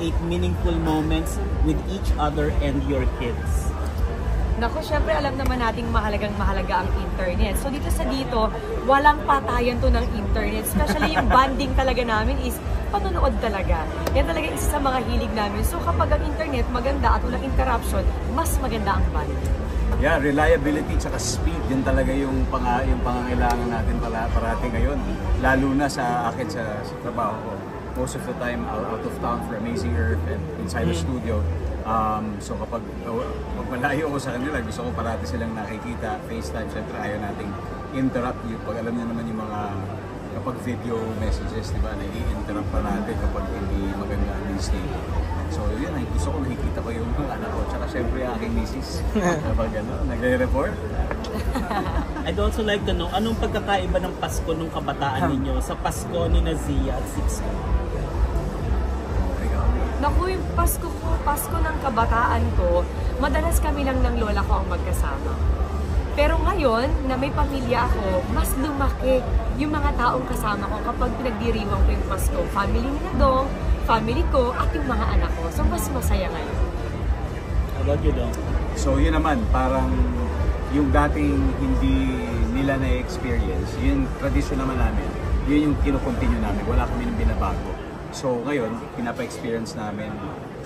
create meaningful moments with each other and your kids? Naku, syempre alam naman nating mahalaga ang internet. So dito, walang patayan to ng internet. Especially yung bonding talaga namin is panonood talaga. Yan talaga isa sa mga hilig namin. So kapag ang internet maganda at walang interruption, mas maganda ang bonding. Yeah, reliability tsaka speed, yun talaga yung pangangailangan natin parati ngayon. Lalo na sa akin sa trabaho ko. Most of the time out of town for Amazing Earth and inside the studio. So kapag malayo ako sa kanila, gusto ko parati silang nakikita, FaceTime, syempre ayaw nating interrupt yung pag alam niyo naman yung mga kapag video messages, di ba, nai-interrupt pa natin kapag hindi maganda ang listening. So yun, gusto ko nakikita ko yung anak ko, tsaka syempre aking misis kapag nagre-report. I'd also like to know, anong pagkakaiba ng Pasko nung kabataan ninyo sa Pasko ni Zia at Sixto? Naku, yung Pasko ng kabataan ko, madalas kami lang ng lola ko ang magkasama. Pero ngayon, na may pamilya ako, mas lumaki yung mga taong kasama ko kapag pinagdiriwang ko yung Pasko. Family ni Nadong, family ko, at yung mga anak ko. So, mas masaya ngayon. How about you, Dong? So, yun naman, parang yung dating hindi nila na-experience, yung tradition naman namin, yun yung kinukontinue namin. Wala kami nang binabago. So, ngayon, pinapa-experience namin,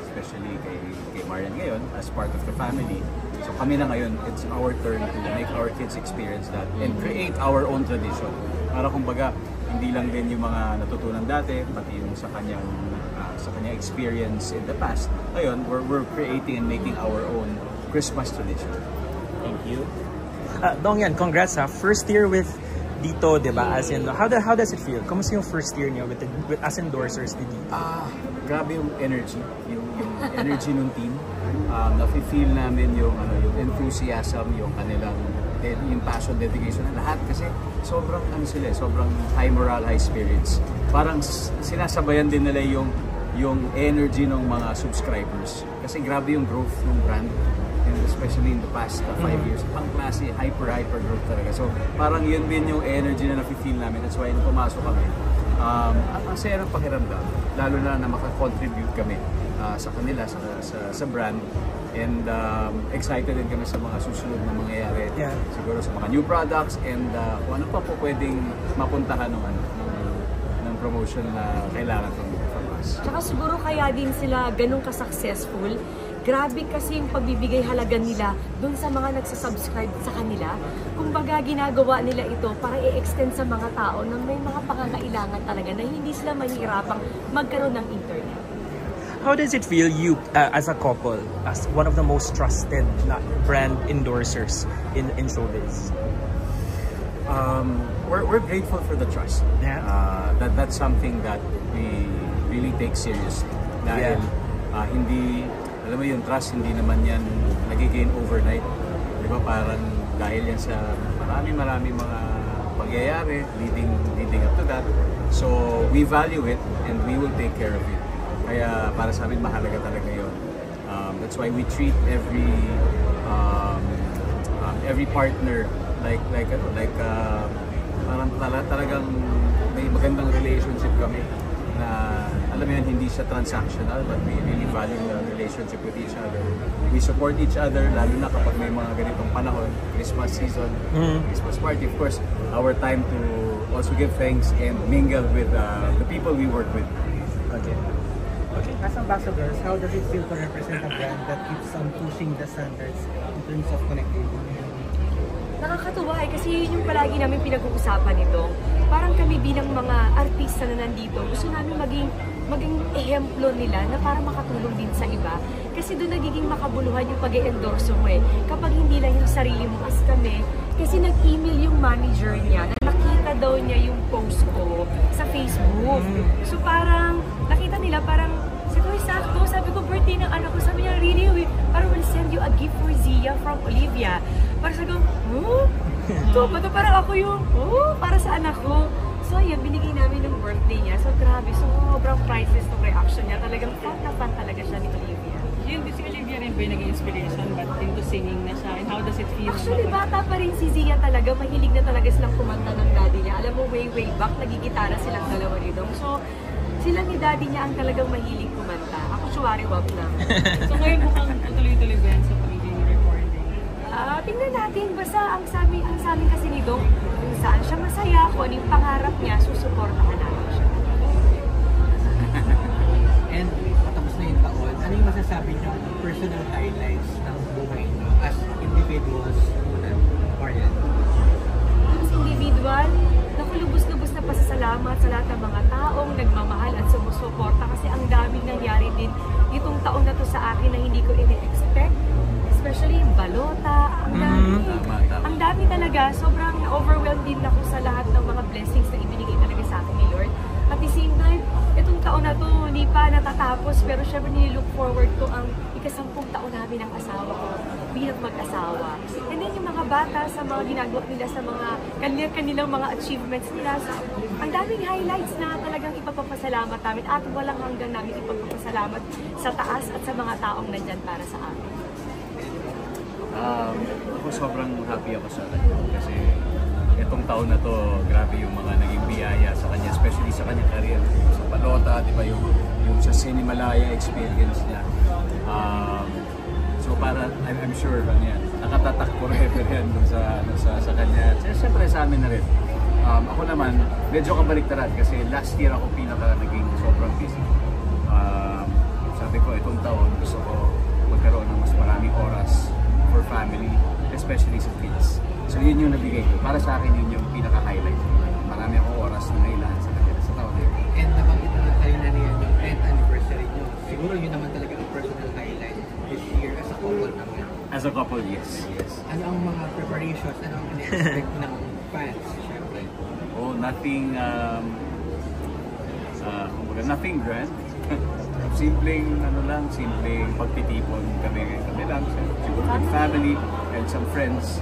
especially kay Marian ngayon, as part of the family. So, kami na ngayon, it's our turn to make our kids experience that and create our own tradition. Para kumbaga, hindi lang din yung mga natutunan dati, pati yung sa kanyang experience in the past. Ngayon, we're creating and making our own Christmas tradition. Thank you. Dong Yan, congrats ha. First year with Dito, di ba? As in, how does it feel? Kamusta yung first year niyo with as endorsers ni Dito? Grabe yung energy, yung energy ng team. Nafe-feel namin yung enthusiasm, yung kanilang yung passion, dedication, lahat kasi sobrang sobrang high morale, high spirits. Parang sinasabayan din nila yung energy ng mga subscribers. Kasi grabe yung growth ng brand. And especially in the past 5 years, ang klase, hyper growth talaga. So parang yun din yung energy na nafe-feel namin. That's why nung pumasok kami, ang saya ng pakiramdam, lalo na makakontribute kami sa kanila, sa brand. And excited din kami sa mga susunod na mangyayari. Yeah. Siguro sa mga new products and kung ano pa po pwedeng mapuntahan ng promotion na kailangan from us. Tsaka siguro kaya din sila ganun ka-successful. Grabe kasi yung pagbibigay halaga nila dun sa mga nagsasubscribe sa kanila. Kumbaga ginagawa nila ito para i-extend sa mga tao na may mga pangangailangan talaga na hindi sila mahihirapang magkaroon ng internet. How does it feel you as a couple, as one of the most trusted brand endorsers in showbiz? We're grateful for the trust. Yeah. That's something that we really take seriously. Dahil hindi, alam mo yung trust, hindi naman yan nagiging overnight. Di ba parang dahil yan sa marami mga pangyayari leading up to that. So we value it and we will take care of it. Kaya para sa amin mahalaga talaga yun. That's why we treat every partner like parang talagang may magandang relationship kami na alam mo yan, hindi siya transactional but we really value the relationship with each other. We support each other lalo na kapag may mga ganitong panahon, Christmas season, Christmas party, of course, our time to also give thanks and mingle with the people we work with. Okay. As ambassadors, how does it feel to represent a brand that keeps on pushing the standards in terms of connectivity? Nakakatuwa kasi yun yung palagi namin pinag-uusapan nito. Parang kami bilang mga artista na nandito, gusto namin maging ehemplo nila na para makatulong din sa iba. Kasi doon nagiging makabuluhan yung pag-e-endorso mo eh. Kapag hindi lang yung sarili mo as kami, kasi nag-email yung manager niya na nakita daw niya yung post ko sa Facebook. So parang nakita nila parang sabi ko birthday ng anak ko, sabi niya really, parang we'll send you a gift for Zia from Olivia. Parang sabi ko, parang ako yung, para sa anak ko. So yun, binigay namin ng birthday niya. So grabe, sobrang priceless ng reaction niya. Talagang fan talaga siya ni Olivia. Yun, si Olivia rin ba yung naging inspiration but into singing na siya? And how does it feel? Actually, bata pa rin si Zia talaga. Mahilig na talaga silang kumanta ng daddy niya. Alam mo, way back, nagigitara silang dalawa rito. So, sila ni daddy niya ang talagang mahilig kumanta. Ako wari-wap lang. So ngayon mukhang tuloy-tuloy ba yan sa pagiging recording? Tingnan natin, basta ang sa amin kasi ni Dong, kung saan siya masaya, kung ano yung pangarap niya, susuportahan natin siya. And patapos na yung taon, ano yung masasabi niyo personal highlights ng buhay niyo as individuals and Marian? As individual, naku, lubos-lubos na pasasalamat sa lahat ng mga taong nagmamahal at sumusuporta kasi ang daming nangyari din itong taon na to sa akin na hindi ko ini-expect. Especially yung balota, ang dami. Ang dami talaga. Sobrang overwhelmed din ako sa lahat ng mga blessings na ibinigay talaga sa akin ni Lord. At the same time, itong taon na to, hindi pa natatapos. Pero syempre, nililook forward ko ang ika-10 taon namin ng asawa ko bilang mag-asawa. And then yung mga bata sa mga ginagawa nila sa mga kanilang mga achievements nila. So, ang daming highlights na talagang ipapapasalamat namin at walang hanggang namin ipapapasalamat sa taas at sa mga taong nandyan para sa amin. Ako sobrang happy ako sa kanya kasi itong taon na to, grabe yung mga naging biyaya sa kanya, especially sa kanyang career. Sa Balota, di ba, yung sa Cinemalaya experience niya. So para, I'm sure, nakatatak forever yan sa kanya. Siyempre sa amin na rin. Ako naman, medyo kabaliktaran kasi last year ako naging sobrang busy. Sabi ko, itong taon gusto ko magkaroon ng mas maraming oras for family, especially sa kids. So yun yung nabigay ko. Para sa akin yun yung pinaka-highlight. Marami akong oras na nailan sa kanya sa taon na yun. And nabanggit na kayo na niyan yung 10th anniversary nyo. Siguro yun naman talaga ang personal highlight this year as a couple naman. As a couple, yes. Ano ang mga preparations? Ano ang ina-expect ng fans? Siyempre. Oh, nothing nothing grand. Simpleng pagtitipon kami lang, siguro with family and some friends.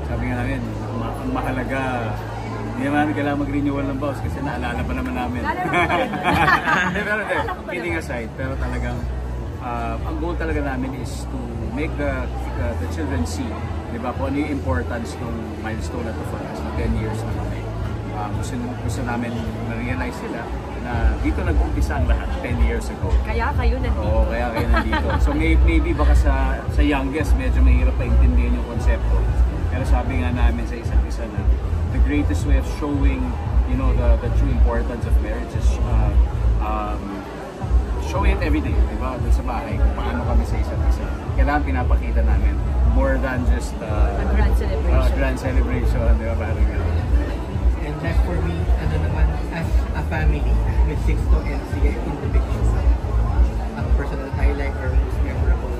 Sabi nga namin, ang mahalaga, hindi naman kailangan mag-renewal ng vows kasi naalala pa naman namin. Pero kidding aside, pero talagang ang goal talaga namin is to make the children see, di ba, kung ano yung importance ng milestone na to for us, 10 years na kami. Gusto namin na-realize sila na dito nag-umpisa ang lahat 10 years ago. Kaya kayo nandito. Oo, kaya kayo nandito. So maybe baka sa youngest, medyo mahirap pa intindihan yung konsepto. Pero sabi nga namin sa isa't isa na the greatest way of showing, the true importance of marriage is showing it every day, di ba? Doon sa bahay, kung paano kami sa isa't isa. Kailangan pinapakita namin more than just a grand celebration. Grand celebration, di ba? Parang And that for me, as a family with Sixto and Sia in the picture, ang personal highlight or most memorable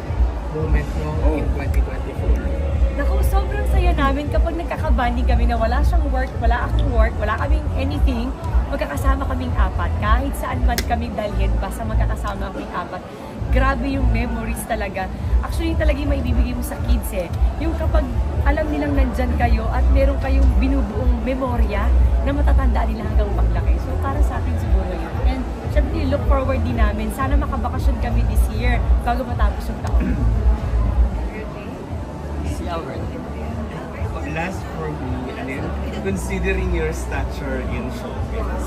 moment mo in 2024? Naku, sobrang saya namin kapag nagkakabanding kami na wala siyang work, wala akong work, wala kaming anything, magkakasama kaming apat. Kahit saan man kami dalhin, basta magkakasama kaming apat. Grabe yung memories talaga. Actually, talaga yung maibibigay mo sa kids Yung kapag alam nilang nandyan kayo at meron kayong binubuong memorya na matatandaan nila hanggang paglaki. So, para sa akin siguro yun. And syempre, look forward din namin. Sana makabakasyon kami this year bago matapos yung taon. Si Albert. Last for me, considering your stature in showbiz,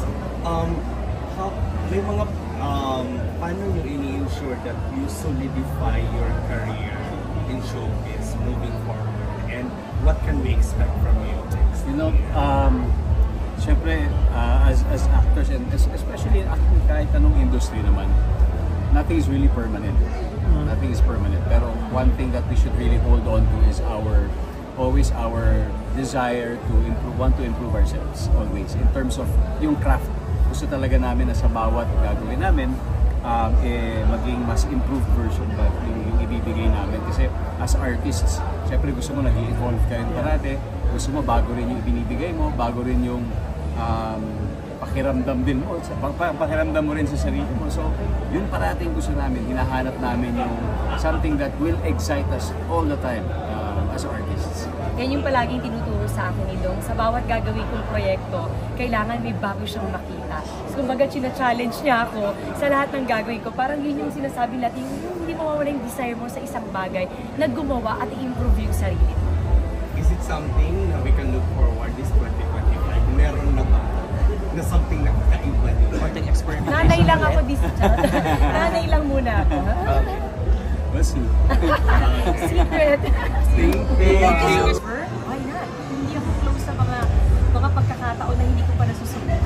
may mga paano nyo ini-ensure that you solidify your career in showbiz moving forward? And what can we expect from you? Siyempre, as actors and especially in acting, kahit anong industry naman, nothing is really permanent. Nothing is permanent. Pero one thing that we should really hold on to is always our desire to improve ourselves always in terms of yung craft. Gusto talaga namin na sa bawat gagawin namin maging mas improved version ba yung ibibigay namin. Kasi as artists, syempre gusto mo nag-evolve ka rin parate, gusto mo bago rin yung ibinibigay mo, bago rin yung pakiramdam din mo, pakiramdam mo rin sa sarili mo. So, yun parating gusto namin, hinahanap namin yung something that will excite us all the time as artists. Yan yung palaging tinuturo sa akin ni Dong. Sa bawat gagawin kong proyekto, kailangan may bago siyang makita. So, kumbaga, china-challenge niya ako sa lahat ng gagawin ko. Parang yun yung sinasabi natin, hindi mawawala yung desire mo sa isang bagay na gumawa at i-improve yung sarili mo. Is it something na we can look forward this 2025? Meron na ba? na something na kakaiba nila? Konting experimentation. Nanay lang ako this chat. Nanay lang muna ako. Okay. We'll see. Secret. Thank you. Why not? Hindi ako close sa mga pagkakataon na hindi ko pa nasusundan.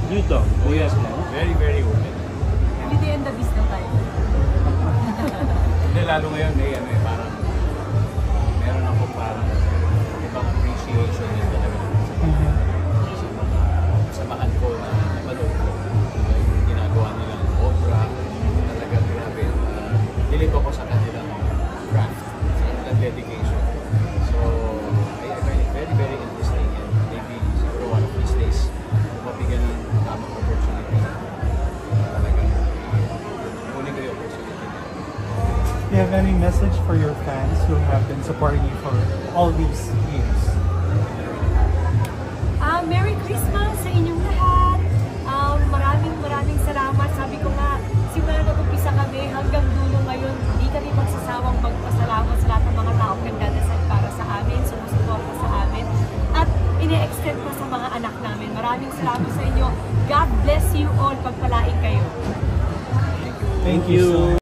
Dito. Oh yes, very, very open. Beauty and the Beast daw tayo. Hindi, lalo ngayon, parang meron ako parang ibang appreciation din talaga sa mga kasamahan ko na napanood ko. Yung ginagawa nilang opera, talaga grabe. Dilip ako sa kanilang craft, sa kanilang dedication. So, I find it very, very interesting and maybe siguro one of these days, mabigyan ng tamang opportunity. Talagang kunin ko yung opportunity. Do you have any message for your fans who have been supporting you for all these years? Merry Christmas sa inyong lahat. Maraming salamat. Sabi ko nga, simula nag-umpisa kami hanggang dulo ngayon, hindi kami magsasawang magpasalamat sa lahat ng mga taong nagdadasal para sa amin, sumusuporta sa amin, at ine-extend pa sa mga anak namin. Maraming salamat sa inyo. God bless you all. Pagpalain kayo. Thank you.